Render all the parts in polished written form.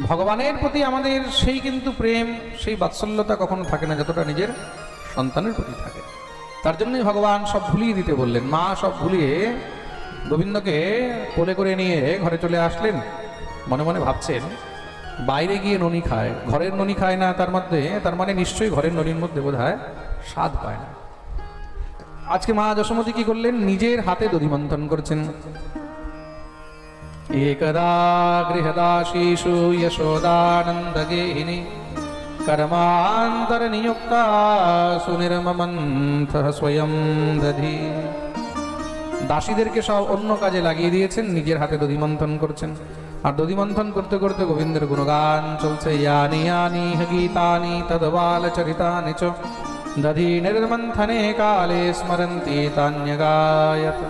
ভগবানের প্রতি আমাদের সেই কিন্তু প্রেম, সেই বাৎসল্যতা কখনো থাকে না যতটা নিজের সন্তানের প্রতি থাকে। তার জন্যই ভগবান সব ভুলিয়ে দিতে বললেন। মা সব ভুলিয়ে গোবিন্দকে কোলে করে নিয়ে ঘরে চলে আসলেন। মনে মনে ভাবছেন বাইরে গিয়ে ননি খায়, ঘরের ননি খায় না, তার মানে নিশ্চয়ই ঘরের ননির মধ্যে বোধহয় স্বাদ পায় না। আজকে মা যশোমতী কি করলেন? নিজের হাতে দধিমন্থন করছেন। একদা গৃহদাসীষু যশোদানন্দগেহিনী কর্মান্তর নিযুক্তা সুনির্মমন্থ স্বয়ং দধি। দাসীদেরকে সব অন্য কাজে লাগিয়ে দিয়েছেন, নিজের হাতে দধিমন্থন করছেন। আর দধিমন্থন করতে করতে গোবিন্দের গুণগান চলছে। ইয়ানি ইয়ানি গীতানি তদ্বাল চরিতানি চ দধি নির্মন্থনে কালে স্মরন্তি তান্যগায়ত।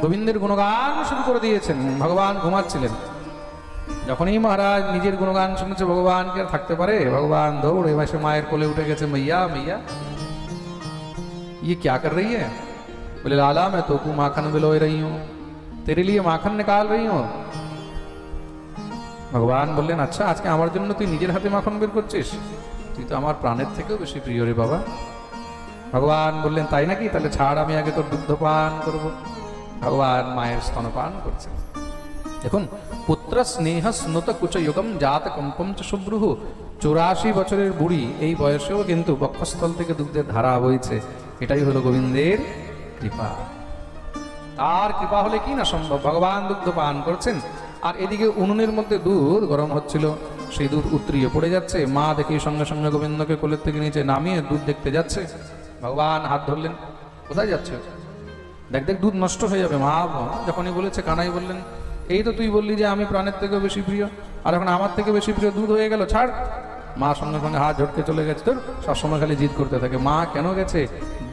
গোবিন্দের গুণগান শুরু করে দিয়েছেন। ভগবান ঘুমাচ্ছিলেন। যখনই মহারাজ নিজের গুণগান শুনেছে, ভগবানকে আর থাকতে পারে? ভগবান দৌড়ে বসে মায়ের কোলে উঠে গেছে। मैया मैया ये क्या कर रही है? बोले लाला मैं तो माखन बिलोय रही हूँ, तेरे लिए माखन निकाल रही हूँ। ভগবান বললেন, আচ্ছা আজকে আমার জন্য তুই নিজের হাতে মাখন বের করছিস? তুই তো আমার প্রাণের থেকেও বেশি প্রিয় রে বাবা। ভগবান বললেন, তাই নাকি? তাহলে ছাড়, আমি আগে তোর দুগ্ধ পান করবো। ভগবান মায়ের স্তনপান করছেন। দেখুন, পুত্র স্নেহ স্নুত কুচ যুগম জাত কম্পম চ শুভ্রুহ। 84 বছরের বুড়ি, এই বয়সেও কিন্তু বক্ষস্থল থেকে দুগ্ধের ধারা বইছে। এটাই হলো গোবিন্দের কৃপা। তার কৃপা হলে কি না সম্ভব। ভগবান দুগ্ধ পান করছেন, আর এদিকে উনুনের মধ্যে দুধ গরম হচ্ছিল। সেই দুধ উতরিয়ে পড়ে যাচ্ছে। মা দেখে সঙ্গে সঙ্গে গোবিন্দকে কোলের থেকে নিচে নামিয়ে দুধ দেখতে যাচ্ছে। ভগবান হাত ধরলেন, কোথায় যাচ্ছে? দেখ দেখ দুধ নষ্ট হয়ে যাবে। মা যখনই বলেছে, কানাই বললেন, এই তো তুই বললি যে আমি প্রাণের থেকেও বেশি প্রিয়, আর এখন আমার থেকে বেশি প্রিয় দুধ হয়ে গেল, ছাড়। মা সঙ্গে সঙ্গে হাত ঝটকে চলে গেছে। তোর সবসময় খালি জিদ করতে থাকে। মা কেন গেছে?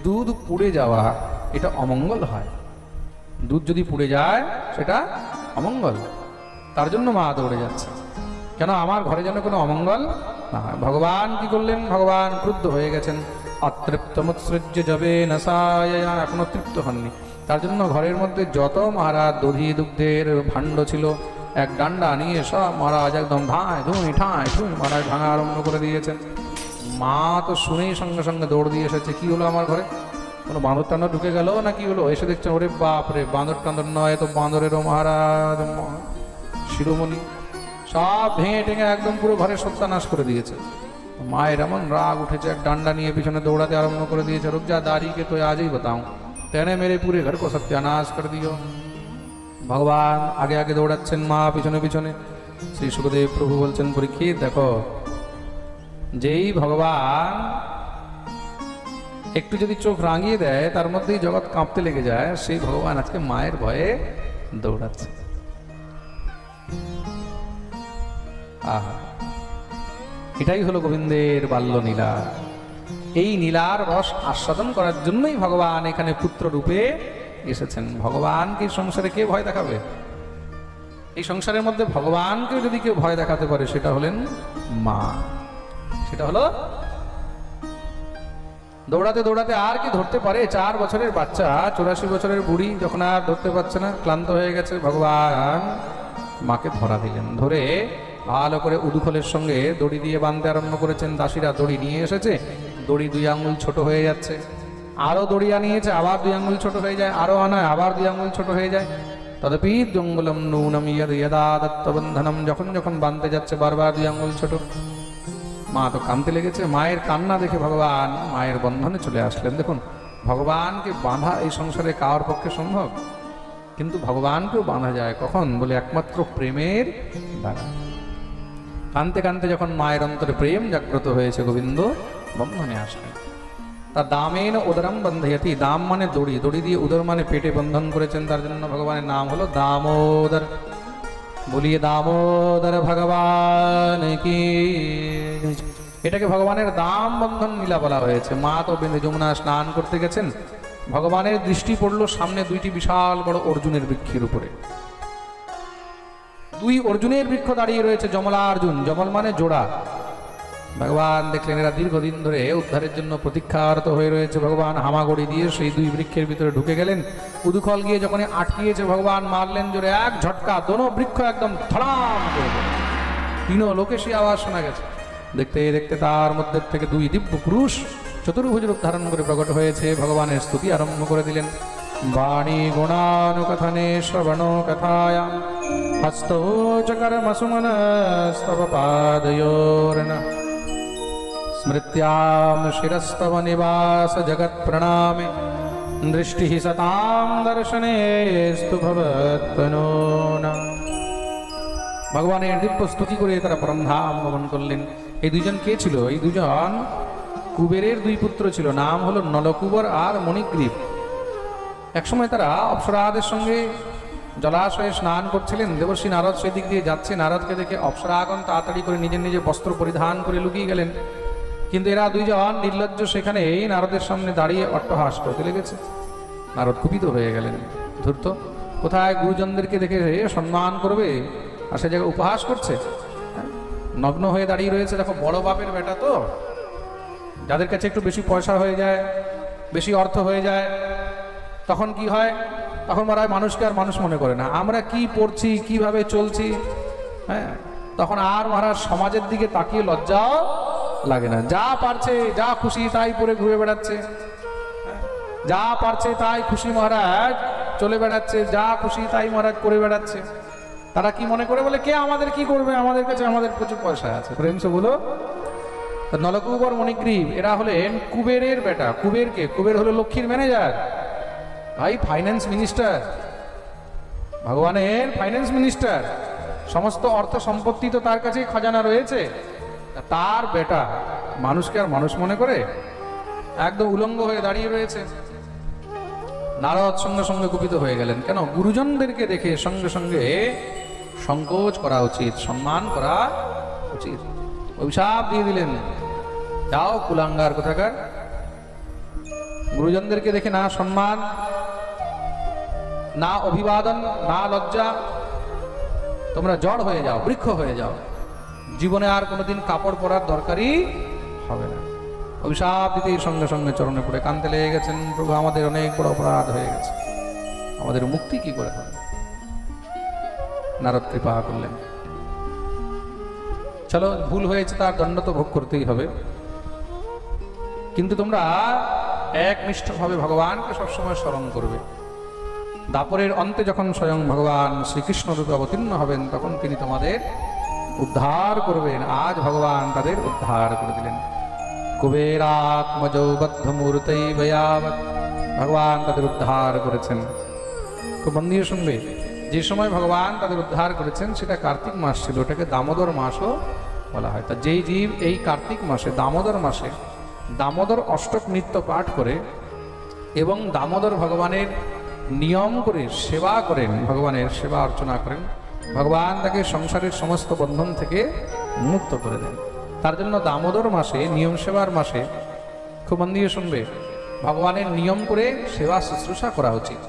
দুধ পুড়ে যাওয়া এটা অমঙ্গল হয়। দুধ যদি পুড়ে যায় সেটা অমঙ্গল। তার জন্য মা দৌড়ে যাচ্ছে, কেন আমার ঘরে যেন কোনো অমঙ্গল না হয়। ভগবান কি করলেন? ভগবান ক্রুদ্ধ হয়ে গেছেন। অতৃপ্তমুৎসৃজ্য যবে নসায়, এখনো তৃপ্ত হননি। তার জন্য ঘরের মধ্যে যত মহারাজ দধি দুগ্ধের ভাণ্ড ছিল, এক ডান্ডা নিয়ে সব মহারাজ একদম ধাঁয় ধুঁই ঠাঁয় ঠুঁই মহারাজ ভাঙা আরম্ভ করে দিয়েছেন। মা তো শুনেই সঙ্গে সঙ্গে দৌড় দিয়ে এসেছে। কি হলো আমার ঘরে? কোনো বাঁদর টান্দর ঢুকে গেল না কি হলো? এসে দেখছেন, ওরে বাপ রে, বাঁদর টান্দর নয় তো বাঁদরেরও মহারাজ শিরোমণি সব ভেঙে টেঙে একদম পুরো ঘরের সত্যানাশ করে দিয়েছে। মায়ের এমন রাগ উঠেছে, এক ডান্ডা নিয়ে পিছনে দৌড়াতে আরম্ভ করে দিয়েছে। रुक जा दारी के तो आज ही बताऊं, तेने मेरे पूरे घर को सत्यानाश कर दियो। ভগবান আগে আগে দৌড়াচ্ছেন, মা পিছনে পিছনে। শ্রী সুখদেব প্রভু বলছেন, পরীক্ষিত দেখো, যেই ভগবান একটু যদি চোখ রাঙিয়ে দেয় তার মধ্যেই জগৎ কাঁপতে লেগে যায়, সেই ভগবান আজকে মায়ের ভয়ে দৌড়াচ্ছে। আহা, এটাই হলো গোবিন্দের বাল্য নীলা। এই নীলার রস আস্বাদন করার জন্যই ভগবান এখানে পুত্র রূপে এসেছেন। ভগবানকে সংসারে কে ভয় দেখাবে? এই সংসারের মধ্যে ভগবানকে যদি কেউ ভয় দেখাতে পারে সেটা হলেন মা। সেটা হলো দৌড়াতে দৌড়াতে আর কি ধরতে পারে? 4 বছরের বাচ্চা, 84 বছরের বুড়ি যখন আর ধরতে পারছে না, ক্লান্ত হয়ে গেছে, ভগবান মাকে ধরা দিলেন। ধরে ভালো করে উদুখলের সঙ্গে দড়ি দিয়ে বাঁধতে আরম্ভ করেছেন। দাসীরা দড়ি নিয়ে এসেছে, দড়ি 2 আঙ্গুল ছোট হয়ে যাচ্ছে। আরো দড়ি আনিয়েছে, আবার 2 আঙ্গুল ছোট হয়ে যায়। আরো আনায়, আবার 2 আঙ্গুল ছোট হয়ে যায়। তদপি জঙ্গলম নূনম ইয়দা দত্তবন্ধনম, যখন যখন বাঁধতে যাচ্ছে বারবার 2 আঙ্গুল ছোট। মা তো কাঁদতে লেগেছে। মায়ের কান্না দেখে ভগবান মায়ের বন্ধনে চলে আসলেন। দেখুন, ভগবানকে বাঁধা এই সংসারে কার পক্ষে সম্ভব? কিন্তু ভগবানকেও বাঁধা যায় কখন? বলে একমাত্র প্রেমের দ্বারা। কানতে কানতে যখন মায়ের অন্তরে প্রেম জাগ্রত হয়েছে, গোবিন্দ বন্ধনে আসলেন। তা দামেন উদরম বন্ধয়তি, দাম মানে দড়ি, দড়ি দিয়ে উদর মানে পেটে বন্ধন করেছেন। তার জন্য ভগবানের নাম হলো দামোদর। বলিয়ে দামোদর ভগবান কি। এটাকে ভগবানের দাম বন্ধন লীলা বলা হয়েছে। মা তো যমুনা স্নান করতে গেছেন। ভগবানের দৃষ্টি পড়লো সামনে 2টি বিশাল বড় অর্জুনের বৃক্ষের উপরে। 2 অর্জুনের বৃক্ষ দাঁড়িয়ে রয়েছে, যমলা অর্জুন। যমল মানে জোড়া। ভগবান দেখলেন এরা দীর্ঘদিন ধরে উদ্ধারের জন্য প্রতীক্ষারত হয়ে রয়েছে। ভগবান হামাগড়ি দিয়ে সেই 2 বৃক্ষের ভিতরে ঢুকে গেলেন। উদুখল গিয়ে যখন আটকিয়েছে, ভগবান মারলেন জোরে এক ঝটকা, দোনো বৃক্ষ একদম ধড়াম করে গেল। তিন লোকে সে আওয়াজ শোনা গেছে। দেখতে দেখতে তার মধ্যে থেকে দুই দিব্য পুরুষ চতুর্ভুজ রূপ ধারণ করে প্রকট হয়েছে, ভগবানের স্তুতি আরম্ভ করে দিলেন। বাণী গুণানুকথনে শ্রবণ কথায়াম হস্তো চ কর্মসুমনস্তব পাদয়োর্ন স্মৃত্যাম শিরস্তব নিবাস জগৎ প্রণামে দৃষ্টি সতাম দর্শনেস্তু ভবত্তনূনা। ভগবানের দিব্য স্তুতি করে তারা পরমধাম গমন করলেন। এই দুইজন কে ছিল? এই দুজন কুবেরের দুই পুত্র ছিল, নাম হলো নলকুবর আর মণিগ্রীব। একসময় তারা অপ্সরাদের সঙ্গে জলাশয়ে স্নান করছিলেন। দেবর্ষি নারদ সেদিক দিয়ে যাচ্ছে, নারদকে দেখে অপ্সরাগণ তাড়াতাড়ি করে নিজের নিজের বস্ত্র পরিধান করে লুকিয়ে গেলেন। কিন্তু এরা দুইজন নির্লজ্জ সেখানে এই নারদের সামনে দাঁড়িয়ে অট্টহাস করতে লেগেছে। নারদ কুপিত হয়ে গেলেন, ধূর্ত, কোথায় গুরুজনদেরকে দেখে সম্মান করবে আর সে জায়গায় উপহাস করছে। নগ্ন হয়ে দাঁড়িয়ে রয়েছে। দেখো, বড় বাপের বেটা তো, যাদের কাছে একটু বেশি পয়সা হয়ে যায়, বেশি অর্থ হয়ে যায়, তখন কি হয়? তখন মনে মানুষকে আর মানুষ মনে করে না। আমরা কি পড়ছি, কিভাবে চলছি, হ্যাঁ, তখন আর মহারাজ সমাজের দিকে তাকিয়ে লজ্জাও লাগে না। যা পারছে, যা খুশি তাই পরে ঘুরে বেড়াচ্ছে, যা পারছে তাই খুশি মহারাজ চলে বেড়াচ্ছে, যা খুশি তাই মহারাজ করে বেড়াচ্ছে। তারা কি মনে করে? বলে কে আমাদের কি করবে, আমাদের কাছে আমাদের প্রচুর পয়সা আছে। প্রেমসে বলো, নলকুবর মণিগ্রীব এরা হলেন কুবেরের বেটা। কুবেরকে? কুবের হলো লক্ষ্মীর ম্যানেজার, ভাই ফাইন্যান্স মিনিস্টার, ভগবানের ফাইন্যান্স মিনিস্টার। সমস্ত অর্থ সম্পত্তি তো তার কাছে খাজানা রয়েছে। তার বেটা মানুষকে আর মানুষ মনে করে? একদম উলঙ্গ হয়ে দাঁড়িয়ে রয়েছে। নারদ সঙ্গে সঙ্গে কুপিত হয়ে গেলেন। কেন? গুরুজনদেরকে দেখে সঙ্গে সঙ্গে সংকোচ করা উচিত, সম্মান করা উচিত। অভিশাপ দিয়ে দিলেন, যাও কুলাঙ্গার কোথাকার, গুরুজনদেরকে দেখে না সম্মান, না অভিবাদন, না লজ্জা, তোমরা জড় হয়ে যাও, বৃক্ষ হয়ে যাও, জীবনে আর কোনোদিন কাপড় পরার দরকারই হবে না। অভিশাপ দিতে সঙ্গে সঙ্গে চরণে পড়ে কাঁদতে লেগে গেছেন, প্রভু আমাদের অনেক বড় অপরাধ হয়ে গেছে, আমাদের মুক্তি কি করে হবে? নারদ কৃপা করলেন, চলো ভুল হয়েছে, তার দণ্ড তো ভোগ করতেই হবে, কিন্তু তোমরা একনিষ্ঠভাবে ভগবানকে সবসময় স্মরণ করবে। দাপরের অন্তে যখন স্বয়ং ভগবান শ্রীকৃষ্ণ রূপে অবতীর্ণ হবেন, তখন তিনি তোমাদের উদ্ধার করবেন। আজ ভগবান তাদের উদ্ধার করে দিলেন। কুবেরাত্মজৌ বদ্ধমূর্তৈ ভয়াবৎ, ভগবান তাদের উদ্ধার করেছেন। খুব মন দিয়ে শুনবে, যে সময় ভগবান তাদের উদ্ধার করেছেন সেটা কার্তিক মাস ছিল, ওটাকে দামোদর মাসও বলা হয়। তা যেই জীব এই কার্তিক মাসে, দামোদর মাসে দামোদর অষ্টক নৃত্য পাঠ করে এবং দামোদর ভগবানের নিয়ম করে সেবা করেন, ভগবানের সেবা অর্চনা করেন, ভগবান তাকে সংসারের সমস্ত বন্ধন থেকে মুক্ত করে দেন। তার জন্য দামোদর মাসে, নিয়ম সেবার মাসে, খুব মন দিয়ে শুনবে, ভগবানের নিয়ম করে সেবা শুশ্রূষা করা উচিত।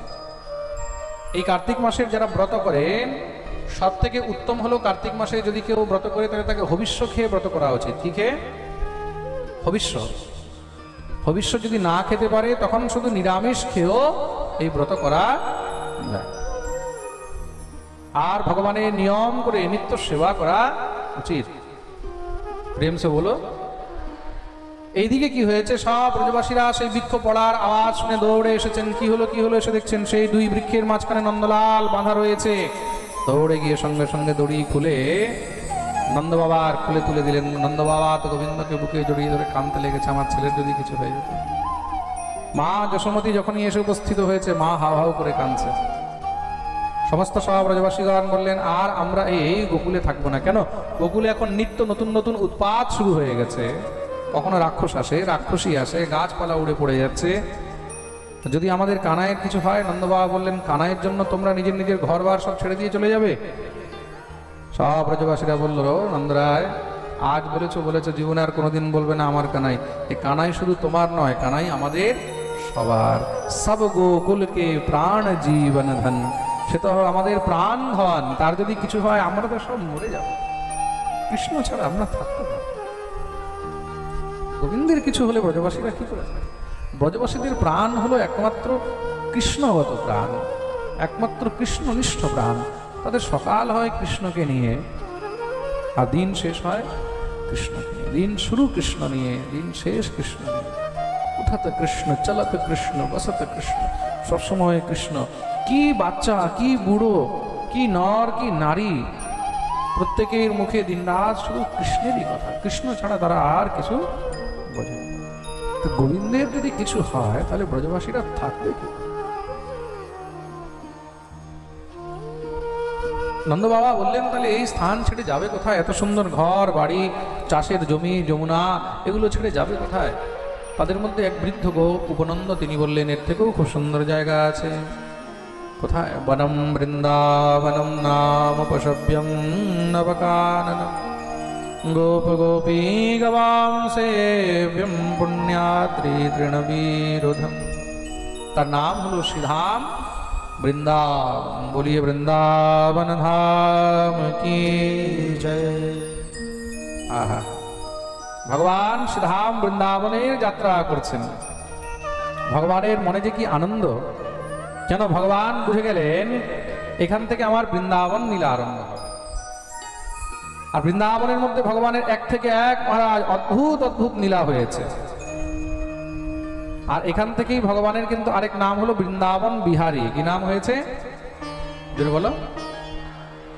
এই কার্তিক মাসের যারা ব্রত করেন, সব থেকে উত্তম হলো কার্তিক মাসে যদি কেউ ব্রত করে তাহলে তাকে হবিষ্য খেয়ে ব্রত করা উচিত। কি খেয়ে? হবিষ্য। হবিষ্য যদি না খেতে পারে তখন শুধু নিরামিষ খেয়েও এই ব্রত করা যায়। আর ভগবানের নিয়ম করে নিত্য সেবা করা উচিত। প্রেম সে বলো। এইদিকে কি হয়েছে? সব ব্রজবাসীরা সেই বৃক্ষ পড়ার আওয়াজ শুনে দৌড়ে এসেছেন। কি হলো কি হলো? এসে দেখছেন সেই দুই বৃক্ষের মাঝখানে নন্দলাল বাঁধা রয়েছে। দৌড়ে গিয়ে সঙ্গে সঙ্গে দড়ি খুলে নন্দ বাবার খুলে তুলে দিলেন। নন্দ বাবা তো গোবিন্দকে বুকে জড়িয়ে ধরে কাঁদতে লেগেছে, আমার ছেলের যদি কিছু হয়ে যেত। মা যশোমতী যখনই এসে উপস্থিত হয়েছে, মা হাউ হাউ করে কাঁদছে। সমস্ত সব ব্রজবাসীগণ বললেন, আর আমরা এই গোকুলে থাকবো না। কেন? গোকুলে এখন নিত্য নতুন নতুন উৎপাত শুরু হয়ে গেছে। কখনো রাক্ষস আসে, রাক্ষসী আসে, গাছপালা উড়ে পড়ে যাচ্ছে। যদি আমাদের কানাইয়ের কিছু হয়, নন্দবাবা বললেন, কানাইয়ের জন্য তোমরা নিজের নিজের ঘর বার সব ছেড়ে দিয়ে চলে যাবে? সব ব্রজবাসীরা বলল, নন্দরায় আজ বলেছো জীবনে আর কোনোদিন বলবে না আমার কানাই। এই কানাই শুধু তোমার নয়, কানাই আমাদের সবার। সব গোকুলকে প্রাণ জীবন ধন, সে তো আমাদের প্রাণ ধন। তার যদি কিছু হয় আমরা তো সব মরে যাব। কৃষ্ণ ছাড়া আমরা থাকতে পারব। গোবিন্দের কিছু হলে ব্রজবাসীরা কি করে? ব্রজবাসীদের প্রাণ হলো একমাত্র কৃষ্ণগত প্রাণ, একমাত্র কৃষ্ণনিষ্ঠ প্রাণ। তাদের সকাল হয় কৃষ্ণকে নিয়ে আর দিন শেষ হয় কৃষ্ণ নিয়ে, দিন শুরু কৃষ্ণ নিয়ে, দিন শেষ কৃষ্ণ নিয়ে। উঠাতে কৃষ্ণ, চালাতে কৃষ্ণ, বসাতে কৃষ্ণ, সবসময় কৃষ্ণ। কি বাচ্চা, কি বুড়ো, কি নর, কি নারী, প্রত্যেকের মুখে দিনরাত শুধু কৃষ্ণেরই কথা, কৃষ্ণ ছাড়া তারা আর কিছু বোঝে না। তো গোবিন্দের যদি কিছু হয় তাহলে ব্রজবাসীরা থাকবে কি? নন্দ বাবা বললেন তাহলে এই স্থান ছেড়ে যাবে কোথায়? এত সুন্দর ঘর বাড়ি, চাষের জমি, যমুনা, এগুলো ছেড়ে যাবে কোথায়? তাদের মধ্যে এক বৃদ্ধ গোপ উপনন্দ, তিনি বললেন এর থেকেও খুব সুন্দর জায়গা আছে। কোথায়? বনম বৃন্দাবনম নাম পশব্যম নবকাননম গোপ গোপী গবাম সেব্যম পুণ্যাদ্রি তৃণবীরুধম। তার নাম হলো শ্রীধাম বৃন্দাবন। বলিয়ে বৃন্দাবন ধাম কি জয়। আহা, ভগবান শ্রীধাম বৃন্দাবনের যাত্রা করছেন। ভগবানের মনে যে কি আনন্দ! কেন ভগবান বুঝে গেলেন এখান থেকে আমার বৃন্দাবন লীলা আরম্ভ হবে। আর বৃন্দাবনের মধ্যে ভগবানের এক থেকে এক মহারাজ অদ্ভুত অদ্ভুত লীলা হয়েছে। আর এখান থেকেই ভগবানের কিন্তু আরেক নাম হলো বৃন্দাবন বিহারী। কি নাম হয়েছে? জোরে বলো।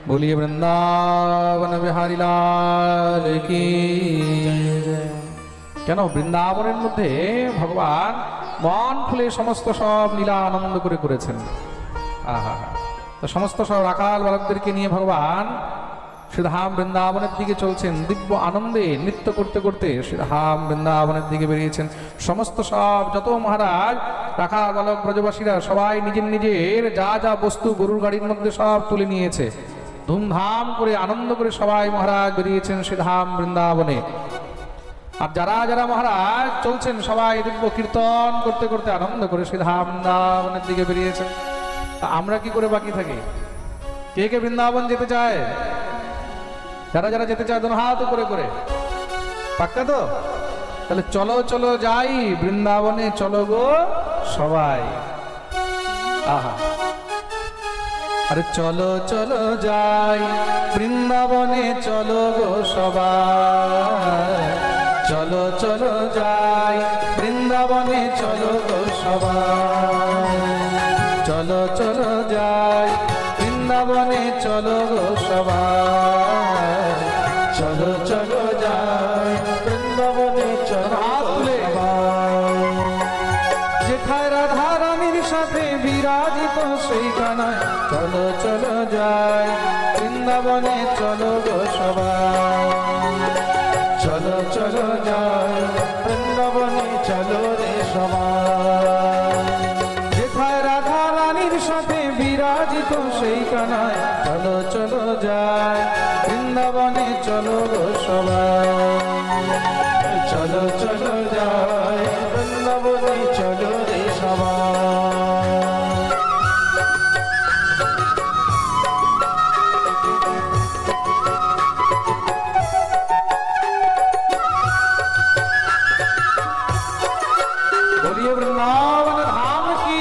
বলিয়ে বৃন্দাবন বিহারী লাল কি। কেন বৃন্দাবনের মধ্যে ভগবান মন খুলে সমস্ত সব লীলা আনন্দ করে করেছেন। আহা, তো সমস্ত সব রাখাল বালকদেরকে নিয়ে ভগবান শ্রীধাম বৃন্দাবনের দিকে চলছেন। দিব্য আনন্দে নৃত্য করতে করতে শ্রীধাম বৃন্দাবনের দিকে বেরিয়েছেন। সমস্ত সব যত মহারাজ রাখাল বালক ব্রজবাসীরা সবাই নিজের নিজের যা যা বস্তু গরুর গাড়ির মধ্যে সব তুলে নিয়েছে। ধুমধাম করে আনন্দ করে সবাই মহারাজ বেরিয়েছেন শ্রীধাম বৃন্দাবনে। আর যারা যারা মহারাজ চলছেন সবাই দিব্য কীর্তন করতে করতে আনন্দ করে শ্রীধাম বৃন্দাবনের দিকে বেরিয়েছেন। তা আমরা কি করে বাকি থাকি? কে কে বৃন্দাবন যেতে চায়? যারা যারা যেতে চায় দোনো হাত করে করে, পাক্কা তো? তাহলে চলো চলো যাই বৃন্দাবনে, চলো গো সবাই। আহা, আরে চলো চলো যাই বৃন্দাবনে, চলো গো সবাই। চলো চলো যাই বৃন্দাবনে, চলো গো সবাই। চলো চলো যাই বৃন্দাবনে, চলো গো সবাই। চলো চলো যাই বৃন্দাবনে, চলো সবাই। যেখায় রাধা রানীর সাথে বিরাজিত সেই কানায়, চলো চলো যাই বৃন্দাবনে, চলো গো সবাই। চলো চলো যাই বৃন্দাবনে, চলো রে সবাই। যেখায় রাধা রানীর সাথে বিরাজিত সেই কানায়, চলো চলো যাই বৃন্দাবনে, চলো গো সবাই। চলো চলো যাই বৃন্দাবনে, চলো রে সবাই। बोलिए वृंदावन धाम की।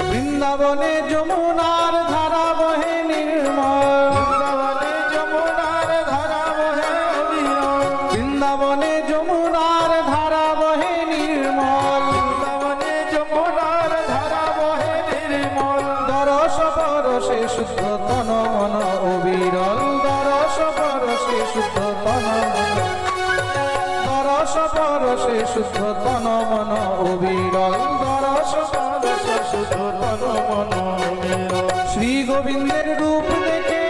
বৃন্দাবনে যমুনার ধারা বহে নির্মল। বৃন্দাবনে যমুনার ধারা বহে নির্মল। বৃন্দাবনে যমুনার ধারা বহে নির্মল। বৃন্দাবনে যমুনার ধারা বহে নির্মল। দরস পরশে শুদ্ধ তন মন অবিরল। দরস পরশে শুদ্ধ তন মন। দরস পরশে শুদ্ধ তন মন অবিরল। দরস পরশে শুদ্ধ তন মন অবিরল। শ্রী গোবিন্দের রূপ দেখে,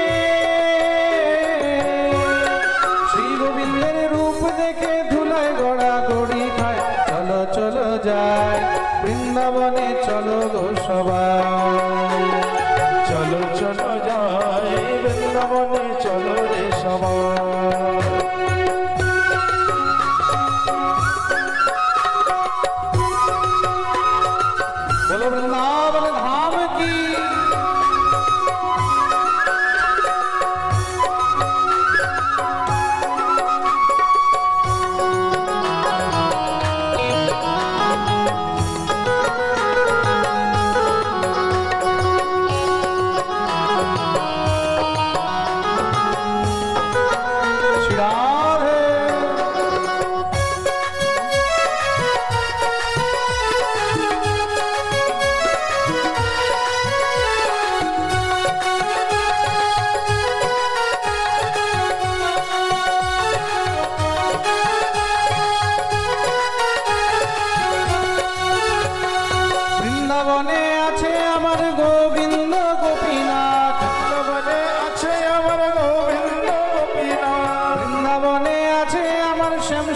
শ্রী গোবিন্দের রূপ দেখে ধুলায় গড়া গড়ি খায়। চলো চলো যাই বৃন্দাবনে, চলো গো সবাই। চলো চলো যাই বৃন্দাবনে, চলো রে সবাই।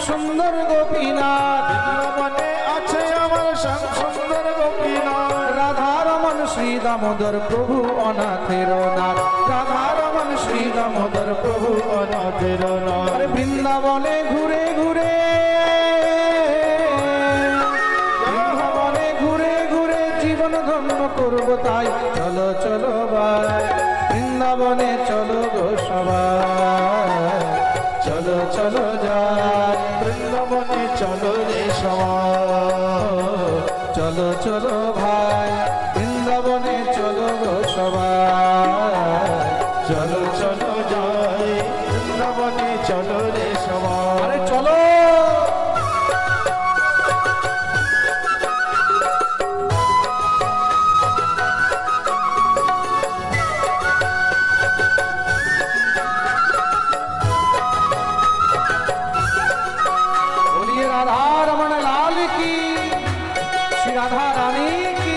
সুন্দর গোপীনাথ, বৃন্দাবনে আছে আমার শ্যাম সুন্দর গোপীনাথ। রাধারমন শ্রী দামোদর প্রভু অনাথের নাথ, রাধারমন শ্রী দামোদর প্রভু অনাথের নাথ। আরে বৃন্দাবনে ঘুরে ঘুরে, বৃন্দাবনে ঘুরে ঘুরে জীবন ধন্য করব তাই, চলো চলো ভাই বৃন্দাবনে চলো গো সবাই, চলো চলো যাই বৃন্দাবনে চলো রে সবাই, চলো চলো ভাই বৃন্দাবনে চলো গো সবাই, চলো চলো যাই বৃন্দাবনে চলো রে সবাই। আরে চলো। बोलिए राधा रमन लाल की, श्री राधा रानी की।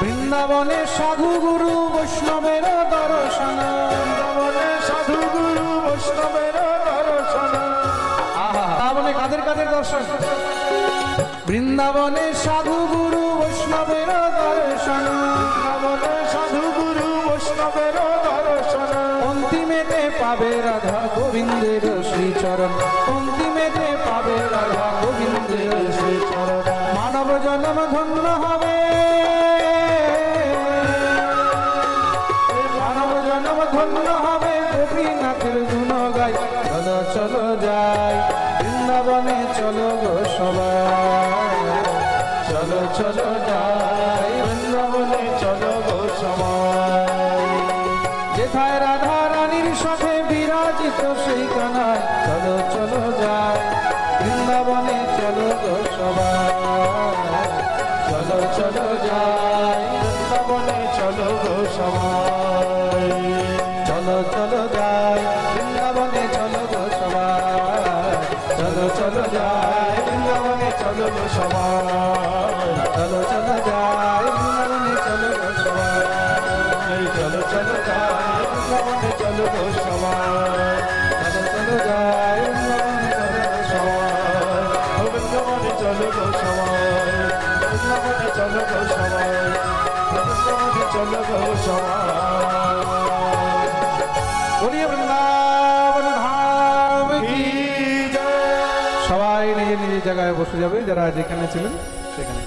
বৃন্দাবনে সাধু গুরু বৈষ্ণবের দর্শন, বৃন্দাবনে সাধু গুরু বৈষ্ণবের দর্শন। বৃন্দাবনে কাদের কাদের দর্শন? বৃন্দাবনে সাধু গুরু বৈষ্ণবের দর্শন, বৃন্দাবনে সাধু গুরু বৈষ্ণবের দর্শন। অন্তিমেতে পাবে রাধা গোবিন্দের শ্রীচরণ, অন্তিমেতে পাবে রাধা গোবিন্দের শ্রীচরণ। মানব জন্ম ধন্য হবে, মানব জন্ম ধন্য হবে, গোপীনাথের গুণ গাই, চলো চলো যাই বৃন্দাবনে চলো গো সবাই, চলো চলো যাই বৃন্দাবনে চলো গো সবাই। যেথায় রাধা রানীর সাথে বিরাজিত সেই কানায়, চলো চলো যাই বৃন্দাবনে চলো গো সবাই, চলো চলো যাই বৃন্দাবনে চলো গো সবাই, চলো চলো যাই বৃন্দাবনে চলো গো সবাই, চলো চলো যাই বৃন্দাবনে চলো গো সবাই, চলো চলো যাই বৃন্দাবনে চলো গো সবাই, চলো চলো যাই বৃন্দাবনে চলো গো সবাই, চলো চলো যাই বৃন্দাবনে চলো গো সবাই, বৃন্দাবনে চলো গো সবাই, বৃন্দাবনে চলো গো সবাই, বৃন্দাবনে চলো গো সবাই। বলিয়ে বৃন্দাবন ধাম কি জয়। সবাই নিজের নিজের জায়গায় বসে যাবে যারা যেখানে ছিলেন সেখানে।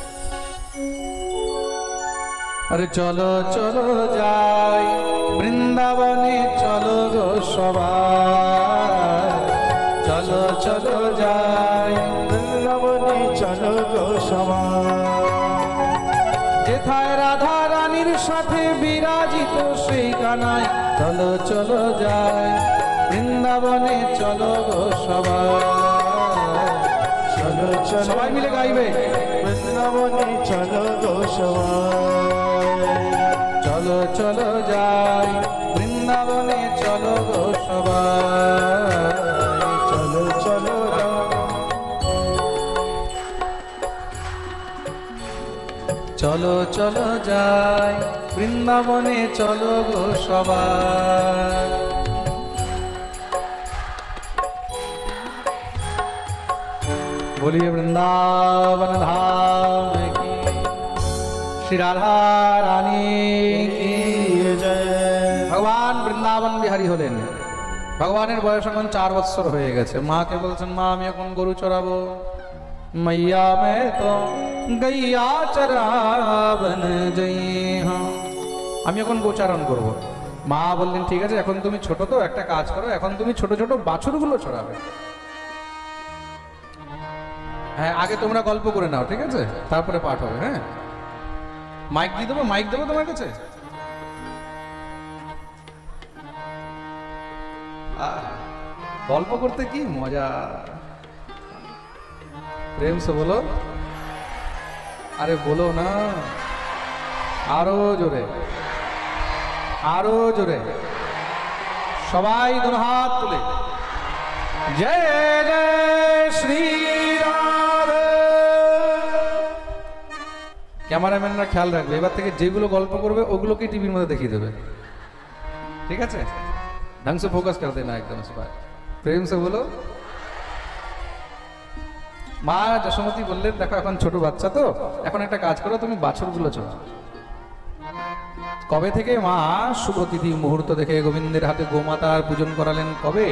আরে চলো চলো যাই বৃন্দাবনে চলো গো সবাই, চলো চলো যাই বৃন্দাবনে চলো গো সবাই, যেথায় রাধা রানীর সাথে বিরাজিত সেই কানায়, চলো চলো যাই বৃন্দাবনে চলো গো সবাই, চলো চলো সবাই মিলে গাইবে। বৃন্দাবনে চলো গো সবাই, চলো চলো যাই বৃন্দাবনে চলো গো সবাই, চলো চলো চলো চলো যাই বৃন্দাবনে চলো গো সবাই। बोलिए वृंदावन धाम की, श्री राधा रानी की জয়। ভগবান বৃন্দাবন বিহারী হলেন। ভগবানের বয়স এখন 4 বছর হয়ে গেছে। মাকে বলছেন, মা আমি এখন গরু চড়াবো। मैया मैं तो गैया चरावन जई हाँ, আমি এখন গোচারণ করব। মা বললেন ঠিক আছে, এখন তুমি ছোট তো একটা কাজ করো, এখন তুমি ছোট ছোট বাছুরগুলো চড়াবে। হ্যাঁ, আগে তোমরা গল্প করে নাও, ঠিক আছে, তারপরে পাঠ হবে। হ্যাঁ, মাইক দিয়ে দেবো, মাইক দেবো তোমার কাছে। গল্প করতে কি মজা, প্রেম সে বলো, আরে বলো না, আরো জোরে, আরো জোরে, সবাই দুনো হাত তুলে জয় জয় শ্রী রাধে। ক্যামেরাম্যানরা খেয়াল রাখবে, এবার থেকে যেগুলো গল্প করবে ওগুলোকে টিভির মধ্যে দেখিয়ে দেবে, ঠিক আছে? ढंग से फोकस कर देना एकदम से बात, प्रेम से बोलो। মা যশোমতী বললেন দেখো এখন ছোট বাচ্চা তো, এখন একটা কাজ করো, তুমি বাছুরগুলো চলো। কবে থেকে মা শুভ তিথি মুহূর্ত দেখে গোবিন্দের হাতে গোমাতার পূজন করালেন? কবে?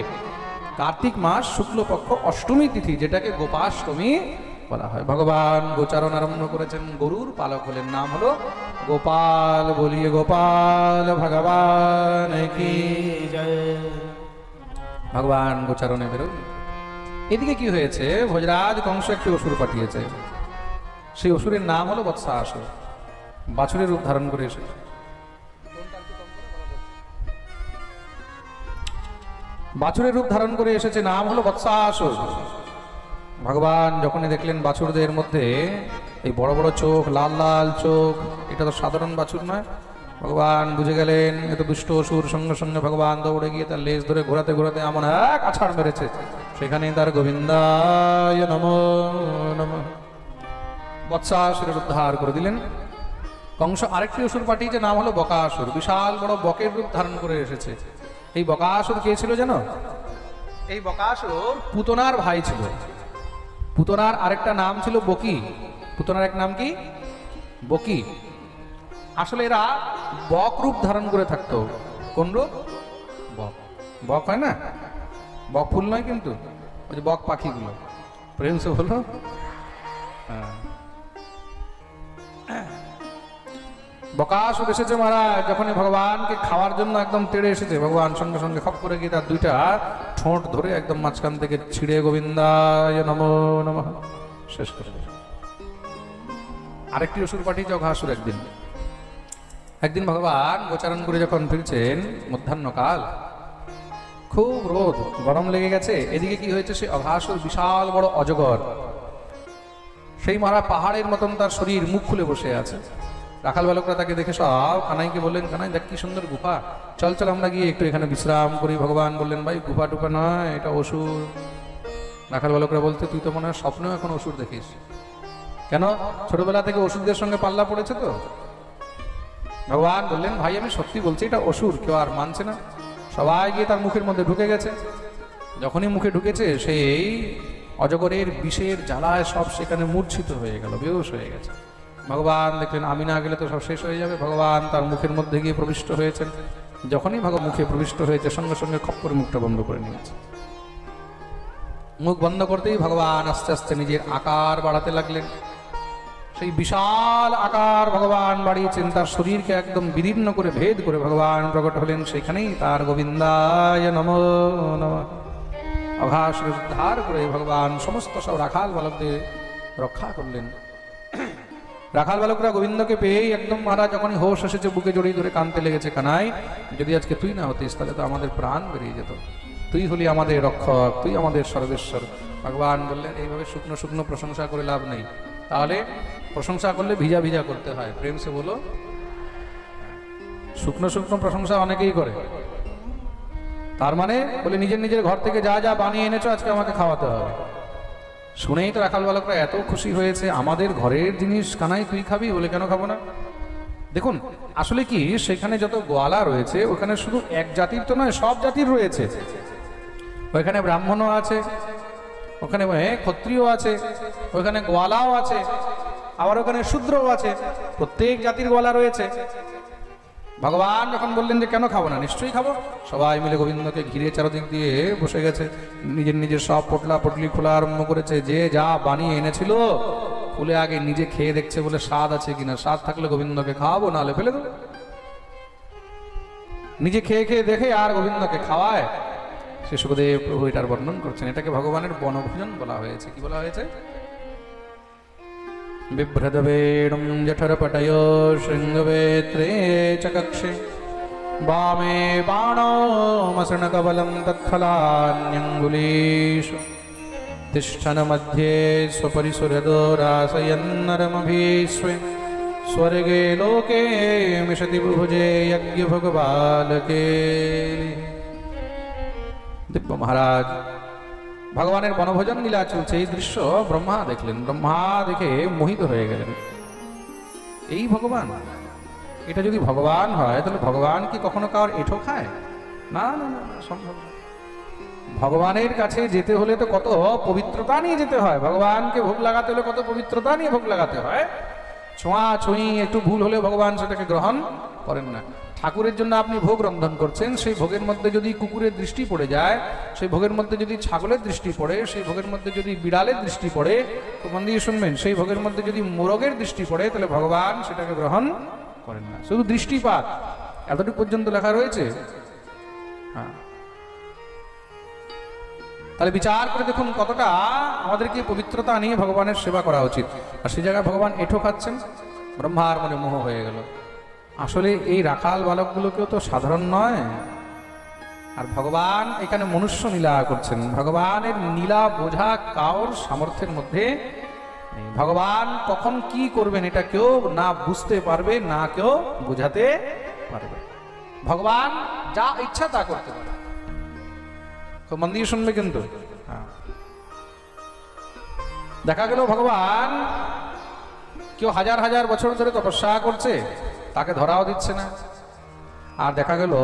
কার্তিক মাস শুক্লপক্ষ অষ্টমী তিথি, যেটাকে গোপাষ্টমী বলা হয়। ভগবান গোচারণ আরম্ভ করেছেন, গরুর পালক হলেন, নাম হলো গোপাল। বলিয়ে গোপাল ভগবান কি জয়। ভগবান গোচারণে বেরোন। এদিকে কি হয়েছে, ভোজরাজ কংস একটি অসুর পাঠিয়েছে, সেই অসুরের নাম হলো বৎসাসুর। বাছুরের রূপ ধারণ করে এসেছে। বাছুরের রূপ ধারণ করে এসেছে, নাম হলো বৎসাসুর। ভগবান যখনই দেখলেন বাছুরদের মধ্যে এই বড় বড় চোখ, লাল লাল চোখ, এটা তো সাধারণ বাছুর নয়, ভগবান বুঝে গেলেন এত দুষ্ট অসুর। সঙ্গে সঙ্গে ভগবান দৌড়ে গিয়ে তার লেজ ধরে ঘোরাতে ঘোরাতে এমন এক আছাড় মেরেছে, সেখানেই তার গোবিন্দায় নমো নমঃ বৎসাসুরের উদ্ধার করে দিলেন। কংস আরেকটি অসুর পাঠিয়েছে, নাম হলো বকাসুর। বিশাল বড় বকের রূপ ধারণ করে এসেছে। এই বকাসুর কে ছিল জানো? এই বকাসুর পুতনার ভাই ছিল। পুতনার আরেকটা নাম ছিল বকি। পুতনার এক নাম কি? বকি। আসলে এরা বক রূপ ধারণ করে থাকতো। কোন রূপ? বক। বক হয় না, বক ফুল নয় কিন্তু, ওই যে বক পাখিগুলো। প্রেম সে হলো। বকাসুর এসেছে মহারাজ, যখনই ভগবানকে খাওয়ার জন্য একদম তেড়ে এসেছে, ভগবান সঙ্গে সঙ্গে খপ করে গিয়ে তার দুইটা ঠোঁট ধরে একদম মাঝখান থেকে ছিঁড়ে গোবিন্দায় নমো নমঃ শেষ করে। আরেকটি অসুর পাঠিয়েছে অঘাসুর। একদিন ভগবান গোচারণ করে যখন ফিরছেন, মধ্যাহ্নকাল, খুব রোদ, গরম লেগে গেছে। এদিকে কি হয়েছে, সে অঘাসুর বিশাল বড় অজগর, সেই মহারাজ পাহাড়ের মতন তার শরীর, মুখ খুলে বসে আছে। রাখাল বালকরা তাকে দেখে সব কানাইকে বললেন, কানাই দেখ কি সুন্দর গুফা, চল চল আমরা গিয়ে একটু এখানে বিশ্রাম করি। ভগবান বললেন, ভাই গুফা টুফা নয়, এটা অসুর। রাখাল বালকরা বলতে, তুই তো মনে হয় স্বপ্নেও এখন অসুর দেখিস। কেন? ছোটবেলা থেকে অসুরদের সঙ্গে পাল্লা পড়েছে তো। ভগবান বললেন, ভাই আমি সত্যি বলছি এটা অসুর। কেউ আর মানছে না, সবাই গিয়ে তার মুখের মধ্যে ঢুকে গেছে। যখনই মুখে ঢুকেছে, সেই অজগরের বিষের জ্বালায় সব সেখানে মূর্ছিত হয়ে গেল, বেহুশ হয়ে গেছে। ভগবান দেখলেন আমি না গেলে তো সব শেষ হয়ে যাবে। ভগবান তার মুখের মধ্যে গিয়ে প্রবিষ্ট হয়েছেন। যখনই মুখে প্রবিষ্ট হয়েছে, সঙ্গে সঙ্গে খপ করে মুখটা বন্ধ করে নিয়েছে। মুখ বন্ধ করতেই ভগবান আস্তে আস্তে নিজের আকার বাড়াতে লাগলেন। সেই বিশাল আকার ভগবান বাড়িয়েছেন, তার শরীরকে একদম বিদীর্ণ করে ভেদ করে ভগবান প্রকট হলেন। সেখানেই তার গোবিন্দায় নমো নমঃ অঘাসুর উদ্ধার করে ভগবান সমস্ত সব রাখাল বালকদের রক্ষা করলেন। রাখাল বালকরা গোবিন্দকে পেয়েই একদম মহারাজ যখনই হোশ এসেছে, বুকে জড়িয়ে ধরে কাঁদতে লেগেছে, কানাই যদি আজকে তুই না হতিস তাহলে তো আমাদের প্রাণ বেরিয়ে যেত, তুই হলি আমাদের রক্ষক, তুই আমাদের সর্বেশ্বর। ভগবান বললেন, এইভাবে শুকনো শুকনো প্রশংসা করে লাভ নেই, তাহলে প্রশংসা করলে ভিজা ভিজা করতে হয়। প্রেম সে বলো। শুকনো শুকনো প্রশংসা অনেকেই করে, তার মানে বলে নিজের নিজের ঘর থেকে যা যা বানিয়ে এনেছো আজকে আমাকে খাওয়াতে হবে। শুনেই তো রাখাল বালকরা এত খুশি হয়েছে, আমাদের ঘরের জিনিস কানাই তুই খাবি? বলে কেন খাবো না। দেখুন আসলে কি, সেখানে যত গোয়ালা রয়েছে ওখানে শুধু এক জাতির তো নয়, সব জাতির রয়েছে। ওইখানে ব্রাহ্মণও আছে, ওখানে ক্ষত্রিয় আছে, ওইখানে গোয়ালাও আছে, আবার ওখানে শূদ্রও আছে, প্রত্যেক জাতির গোয়ালা রয়েছে। ভগবান যখন বললেন যে কেন খাবো না, নিশ্চয়ই খাবো। সবাই মিলে গোবিন্দকে ঘিরে চারদিক দিয়ে বসে গেছে, নিজের নিজের সব পটলা পটলি খোলা আরম্ভ করেছে। যে যা বানিয়ে এনেছিল খুলে আগে নিজে খেয়ে দেখছে বলে স্বাদ আছে কিনা, স্বাদ থাকলে গোবিন্দকে খাওয়াবো, নাহলে ফেলে দেবো। নিজে খেয়ে খেয়ে দেখে আর গোবিন্দকে খাওয়ায়। শ্রী সুখদেব প্রভু এটার বর্ণন করছেন, এটাকে ভগবানের বনভোজন বলা হয়েছে। কি বলা হয়েছে? বিভ্রদবেণুম জঠরপটয় শৃঙ্গবেত্রে চ কক্ষে वामे बाणोमसृणकबलं तत्फलान्यङ्गुलीषु तिष्ठन् मध्ये स्वपरिसुहृदो रासयन्नरमभीस्वे स्वर्गे लोके मिषति बुभुजे यज्ञभोगबालके। दिव्य महाराज ভগবানের বনভোজন লীলা চলছে, এই দৃশ্য ব্রহ্মা দেখলেন। ব্রহ্মা দেখে মোহিত হয়ে গেলেন। এই ভগবান, এটা যদি ভগবান হয় তাহলে ভগবান কি কখনো কার এঁঠো খায়? না না না, সম্ভব না। ভগবানের কাছে যেতে হলে তো কত পবিত্রতা নিয়ে যেতে হয়, ভগবানকে ভোগ লাগাতে হলে কত পবিত্রতা নিয়ে ভোগ লাগাতে হয়। ছোঁয়া ছুঁই একটু ভুল হলে ভগবান সেটাকে গ্রহণ করেন না। ঠাকুরের জন্য আপনি ভোগ রন্ধন করছেন, সেই ভোগের মধ্যে যদি কুকুরের দৃষ্টি পড়ে যায়, সেই ভোগের মধ্যে যদি ছাগলের দৃষ্টি পড়ে, সেই ভোগের মধ্যে যদি বিড়ালের দৃষ্টি পড়ে, তো মন দিয়ে শুনবেন, সেই ভোগের মধ্যে যদি মোরগের দৃষ্টি পড়ে তাহলে ভগবান সেটাকে গ্রহণ করেন না। শুধু দৃষ্টিপাত, এতটুকু পর্যন্ত লেখা রয়েছে। হ্যাঁ, তাহলে বিচার করে দেখুন কতটা আমাদেরকে পবিত্রতা নিয়ে ভগবানের সেবা করা উচিত। আর সেই জায়গায় ভগবান এঁঠো খাচ্ছেন, ব্রহ্মার মনে মোহ হয়ে গেল। আসলে এই রাখাল বালকগুলোকেও তো সাধারণ নয়। আর ভগবান এখানে মনুষ্য লীলা করছেন। ভগবানের লীলা বোঝা কাউর সামর্থ্যের মধ্যে নেই। ভগবান কখন কি করবেন এটা কেউ না বুঝতে পারবে, না কেউ বোঝাতে পারবে। ভগবান যা ইচ্ছা তা করতে পারে। খুব মন দিয়ে শুনবে কিন্তু। দেখা গেল ভগবান কেউ হাজার হাজার বছর ধরে তপস্যা করছে, তাকে ধরাও দিচ্ছে না। আর দেখা গেল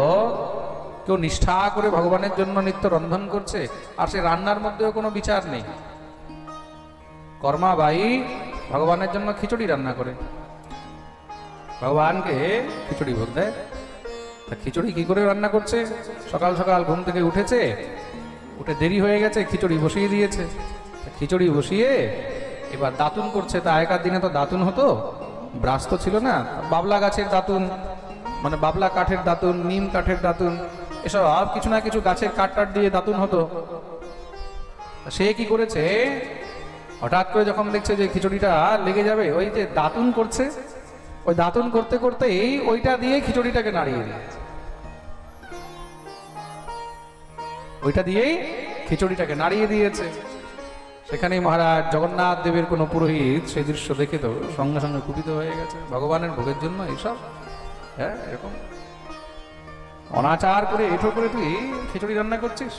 কেউ নিষ্ঠা করে ভগবানের জন্য নিত্য রন্ধন করছে, আর সে রান্নার মধ্যেও কোনো বিচার নেই। কর্মাবাই ভগবানের জন্য খিচুড়ি রান্না করে, ভগবানকে খিচুড়ি ভোগ দেয়। তা খিচুড়ি কি করে রান্না করছে? সকাল সকাল ঘুম থেকে উঠেছে, উঠে দেরি হয়ে গেছে, খিচুড়ি বসিয়ে দিয়েছে। খিচুড়ি বসিয়ে এবার দাতুন করছে। তা আগেকার দিনে তো দাতুন হতো, ব্রাশ তো ছিল না। বাবলা গাছের দাতুন, মানে বাবলা কাঠের দাতুন, নিম কাঠের দাতুন, এসব কিছু না কিছু গাছের কাঠ টাট দিয়ে দাতুন হতো। সে কি করেছে, হঠাৎ করে যখন দেখছে যে খিচুড়িটা লেগে যাবে, ওই যে দাতুন করছে, ওই দাতুন করতে করতেই ওইটা দিয়ে খিচুড়িটাকে নাড়িয়ে দিয়েছে। ওইটা দিয়েই খিচুড়িটাকে নাড়িয়ে দিয়েছে। সেখানেই মহারাজ জগন্নাথ দেবের কোনো পুরোহিত সেই দৃশ্য দেখে তো সঙ্গে সঙ্গে কুপিত হয়ে গেছে। ভগবানের ভোগের জন্য এইসব, হ্যাঁ, এরকম অনাচার করে এঁঠো করে তুই খিচুড়ি রান্না করছিস।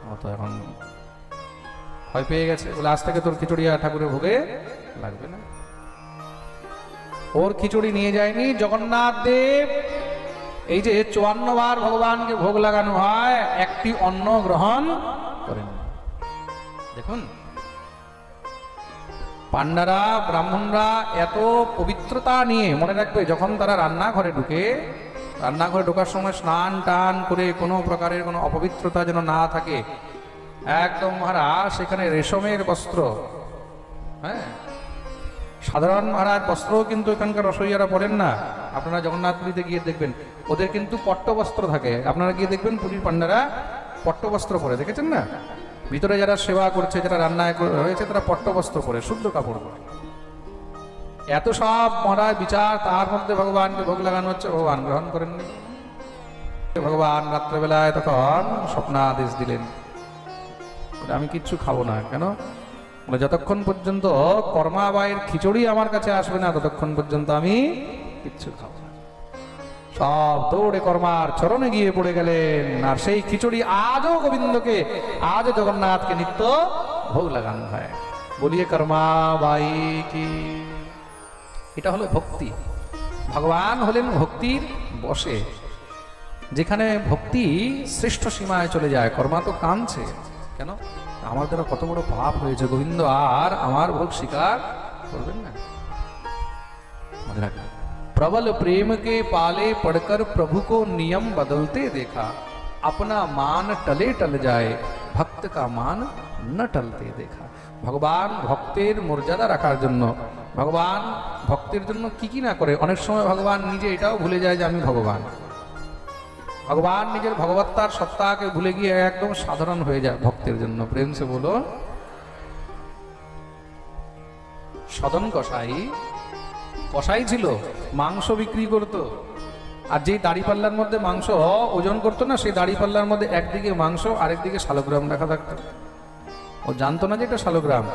ও তো এখন ভয় পেয়ে গেছে, বলে আজ থেকে তোর খিচুড়ি আর ঠাকুরের ভোগে লাগবে না। ওর খিচুড়ি নিয়ে যায়নি জগন্নাথ দেব। এই যে 54 বার ভগবানকে ভোগ লাগানো হয়, একটি অন্ন গ্রহণ করেন। দেখুন, পান্ডারা ব্রাহ্মণরা এত পবিত্রতা নিয়ে, মনে রাখবে যখন তারা রান্নাঘরে ঢুকে, রান্নাঘরে ঢোকার সময় স্নান টান করে কোনো প্রকারের কোনো অপবিত্রতা যেন না থাকে। একদম মহারাজ সেখানে রেশমের বস্ত্র, হ্যাঁ, সাধারণ মহারাজ বস্ত্র কিন্তু এখানকার রসইয়ারা পরেন না। আপনারা জগন্নাথপুরীতে গিয়ে দেখবেন ওদের কিন্তু পট্টবস্ত্র থাকে। আপনারা গিয়ে দেখবেন পুরীর পান্ডারা পট্টবস্ত্র পরে, দেখেছেন না? ভিতরে যারা সেবা করছে, যারা রান্নায় রয়েছে, তারা পট্টবস্ত্র পরে, শুদ্ধ কাপড় পরে। এত সব মহারাজ বিচার, তার মধ্যে ভগবানকে ভোগ লাগানো হচ্ছে, ভগবান গ্রহণ করেননি। ভগবান রাত্রেবেলায় তখন স্বপ্নাদেশ দিলেন, আমি কিচ্ছু খাবো না। কেন? বলে যতক্ষণ পর্যন্ত কর্মাবাইয়ের খিচুড়ি আমার কাছে আসবে না, ততক্ষণ পর্যন্ত আমি কিচ্ছু খাবো না। সব দৌড়ে কর্মার চরণে গিয়ে পড়ে গেলেন। আর সেই খিচুড়ি আজও গোবিন্দকে, আজও জগন্নাথকে নিত্য ভোগ লাগানো হয়। বলিয়ে কর্মাবাই কি। এটা হলো ভক্তি। ভগবান হলেন ভক্তির বশে। যেখানে ভক্তি শ্রেষ্ঠ সীমায় চলে যায়, কর্মা তো কাঁদছে, কেন? আমার দ্বারা কত বড় পাপ হয়েছে, গোবিন্দ আর আমার ভোগ স্বীকার করবেন না। মনে রাখবেন, प्रबल प्रेम के पाले पड़कर प्रभु को नियम बदलते देखा, अपना मान टले टल जाए, भक्त का मान न टलते देखा। ভগবান ভক্তের মর্যাদা রাখার জন্য, ভগবান ভক্তের জন্য কি না করে। অনেক সময় ভগবান নিজে এটাও ভুলে যায় যে আমি ভগবান। ভগবান নিজের ভগবত্তার সত্তাকে ভুলে গিয়ে একদম সাধারণ হয়ে যায় ভক্তের জন্য। প্রেম সে বলো। সদন কসাই, কসাই ছিল, মাংস বিক্রি করত। আর যেই দাড়িপাল্লার মধ্যে মাংস ওজন করতো না, সেই দাড়িপাল্লার মধ্যে একদিকে মাংস আরেকদিকে শালগ্রাম রাখা থাকতো। ও জানতো না যে এটা শালগ্রাম।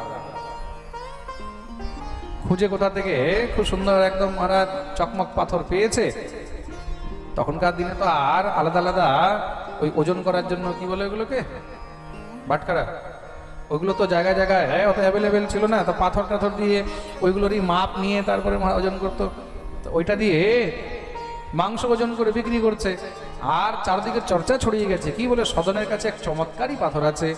খুঁজে কোথা থেকে খুব সুন্দর একদম ওরা চকমক পাথর পেয়েছে। তখনকার দিনে তো আর আলাদা আলাদা ওই ওজন করার জন্য কি বলে ওগুলোকে, বাটখারা, ওইগুলো তো জায়গায় জায়গায় অত অ্যাভেলেবেল ছিল না। তো পাথর টাথর দিয়ে ওইগুলোরই মাপ নিয়ে তারপরে ওজন করতো। তো ওইটা দিয়ে মাংস ওজন করে বিক্রি করছে। আর চারদিকে চর্চা ছড়িয়ে গেছে কি বলে, সদনের কাছে এক চমৎকারই পাথর আছে।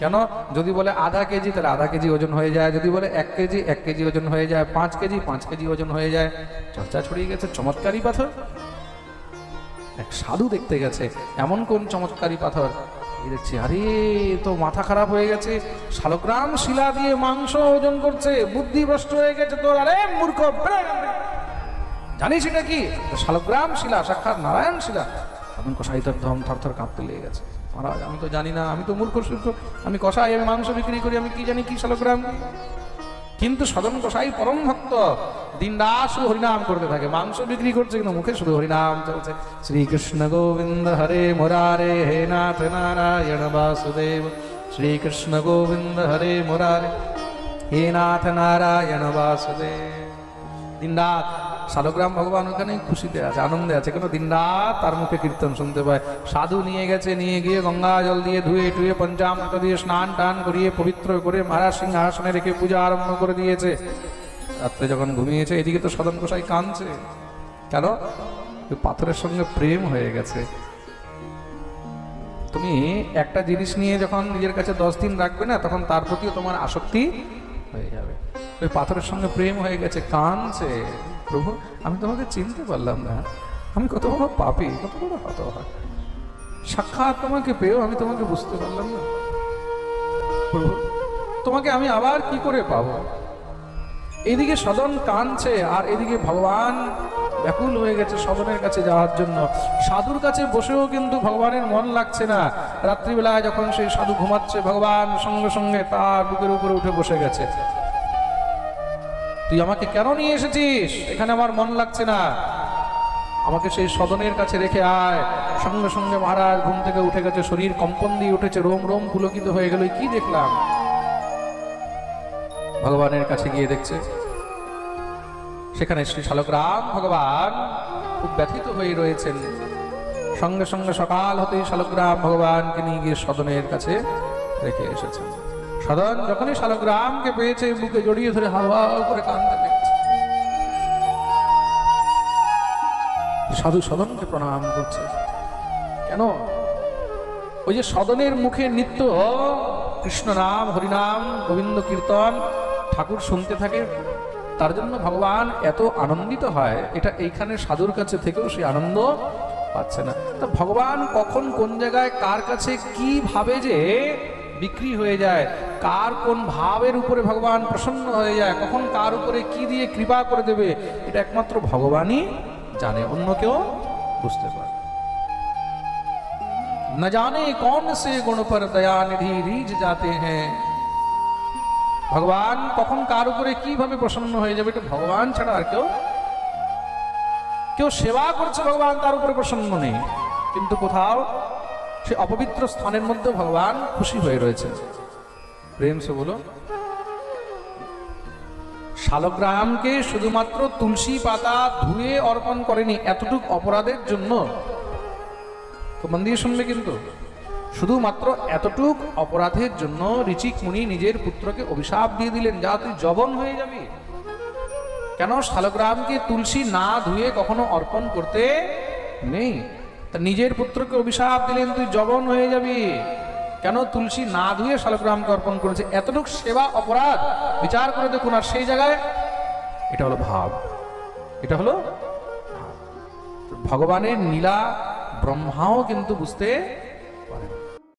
কেন, যদি বলে আধা কেজি তাহলে আধা কেজি ওজন হয়ে যায়, যদি বলে 1 কেজি 1 কেজি ওজন হয়ে যায়, 5 কেজি 5 কেজি ওজন হয়ে যায়। চর্চা ছড়িয়ে গেছে চমৎকারী পাথর। এক সাধু দেখতে গেছে এমন কোন চমৎকারী পাথর, দেখছি আরে তো মাথা খারাপ হয়ে গেছে, শালগ্রাম শিলা দিয়ে মাংস ওজন করছে, বুদ্ধি ভ্রষ্ট হয়ে গেছে তোর। আরে মূর্খ, জানিস এটা কি? শালগ্রাম শিলা, সাক্ষাৎ নারায়ণ শিলা। তখন কসাই তোর ধম থরথর কাঁপতে লেগে গেছে। মহারাজ আমি তো জানি না, আমি তো মূর্খ সূর্খ, আমি কসাই, আমি মাংস বিক্রি করি, আমি কি জানি কি শালগ্রাম। কিন্তু সদন কসাই পরম ভক্ত, দিনরাত শুধু হরিনাম করতে থাকে। মাংস বিক্রি করছে কিন্তু মুখে শুধু হরিনাম চলছে। শ্রীকৃষ্ণ গোবিন্দ হরে মুরারে, হে নাথ নারায়ণ বাসুদেব। শ্রীকৃষ্ণ গোবিন্দ হরে মুরারে, হে নাথ নারায়ণ বাসুদেব। দিনরাত শালগ্রাম ভগবান ওখানে খুশিতে আছে, আনন্দে আছে, কেন দিনরাত তার মুখে কীর্তন শুনতে পায়। সাধু নিয়ে গেছে, নিয়ে গিয়ে গঙ্গা জল দিয়ে ধুয়ে টুয়ে পঞ্চামৃত দিয়ে স্নান টান করিয়ে পবিত্র করে মহারাজ সিংহাসনে রেখে পূজা আরম্ভ করে দিয়েছে। রাত্রে যখন ঘুমিয়েছে, এদিকে তো সদন গোসাই কাঁদছে। কেন? পাথরের সঙ্গে প্রেম হয়ে গেছে। তুমি একটা জিনিস নিয়ে যখন নিজের কাছে 10 দিন রাখবে না, তখন তার প্রতিও তোমার আসক্তি হয়ে যাবে। ওই পাথরের সঙ্গে প্রেম হয়ে গেছে, কাঁদছে, প্রভু আমি তোমাকে চিনতে পারলাম না, আমি কত বড় পাপী, কত বড় হতভাগা, সাক্ষাৎ তোমাকে পেয়েও আমি তোমাকে বুঝতে পারলাম না। প্রভু তোমাকে আমি আবার কি করে পাবো? এদিকে সদন কাঁদছে আর এদিকে ভগবান ব্যাকুল হয়ে গেছে সদনের কাছে যাওয়ার জন্য। সাধুর কাছে বসেও কিন্তু ভগবানের মন লাগছে না। রাত্রিবেলায় যখন সেই সাধু ঘুমাচ্ছে, ভগবান সঙ্গে সঙ্গে তার বুকের উপরে উঠে বসে গেছে। তুই আমাকে কেন নিয়ে এসেছিস? এখানে আমার মন লাগছে না, আমাকে সেই সদনের কাছে রেখে আয়। সঙ্গে সঙ্গে মহারাজ ঘুম থেকে উঠে গেছে, শরীর কম্পন দিয়ে উঠেছে, রোম রোম পুলকিত হয়ে গেল। কি দেখলাম? ভগবানের কাছে গিয়ে দেখছে সেখানে শ্রী শালগ্রাম ভগবান খুব ব্যথিত হয়ে রয়েছেন। সঙ্গে সঙ্গে সকাল হতেই শালগ্রাম ভগবানকে নিয়ে গিয়ে সদনের কাছে রেখে এসেছেন। সদন যখনই শালগ্রামকে পেয়েছে, বুকে জড়িয়ে ধরে হাওয়া করে কাঁদতে লেগেছে। সাধু সদনকে প্রণাম করছে। কেন? ওই যে সদনের মুখে নিত্য কৃষ্ণ নাম, হরিনাম, গোবিন্দ কীর্তন ঠাকুর শুনতে থাকে, তার জন্য ভগবান এত আনন্দিত হয়। এটা এইখানে সাধুর কাছে থেকেও সে আনন্দ পাচ্ছে না। তা ভগবান কখন কোন জায়গায় কার কাছে কি ভাবে যে বিক্রি হয়ে যায়, কার কোন ভাবের উপরে ভগবান প্রসন্ন হয়ে যায়, কখন কার উপরে কি দিয়ে কৃপা করে দেবে, এটা একমাত্র ভগবানই জানে, অন্য কেউ বুঝতে পারে न जाने कौन से गुण पर दया निधि रीझ जाते हैं। ভগবান কখন কার উপরে কিভাবে প্রসন্ন হয়ে যাবে, এটা ভগবান ছাড়া আর কেউ সেবা করছে, ভগবান তার উপরে প্রসন্ন নেই। কিন্তু কোথাও সে অপবিত্র স্থানের মধ্যে ভগবান খুশি হয়ে রয়েছে। প্রেম সে বলো, শালগ্রামকে শুধুমাত্র তুলসী পাতা ধুয়ে অর্পণ করেনি এতটুক অপরাধের জন্য। মন দিয়ে শুনবে, কিন্তু শুধুমাত্র এতটুক অপরাধের জন্য ঋচিক মুনি নিজের পুত্রকে অভিশাপ দিয়ে দিলেন, যা তুই যবন হয়ে যাবি। কেন? শালগ্রামকে তুলসী না ধুয়ে কখনো অর্পণ করতে নেই। তা নিজের পুত্রকে অভিশাপ দিলেন, তুই যবন হয়ে যাবি। কেন? তুলসী না ধুয়ে শালগ্রামকে অর্পণ করেছে। এতটুক সেবা অপরাধ, বিচার করে দেখুন। আর সেই জায়গায় এটা হলো ভাব, এটা হলো ভগবানের লীলা ব্রহ্মাও কিন্তু বুঝতে পারে না।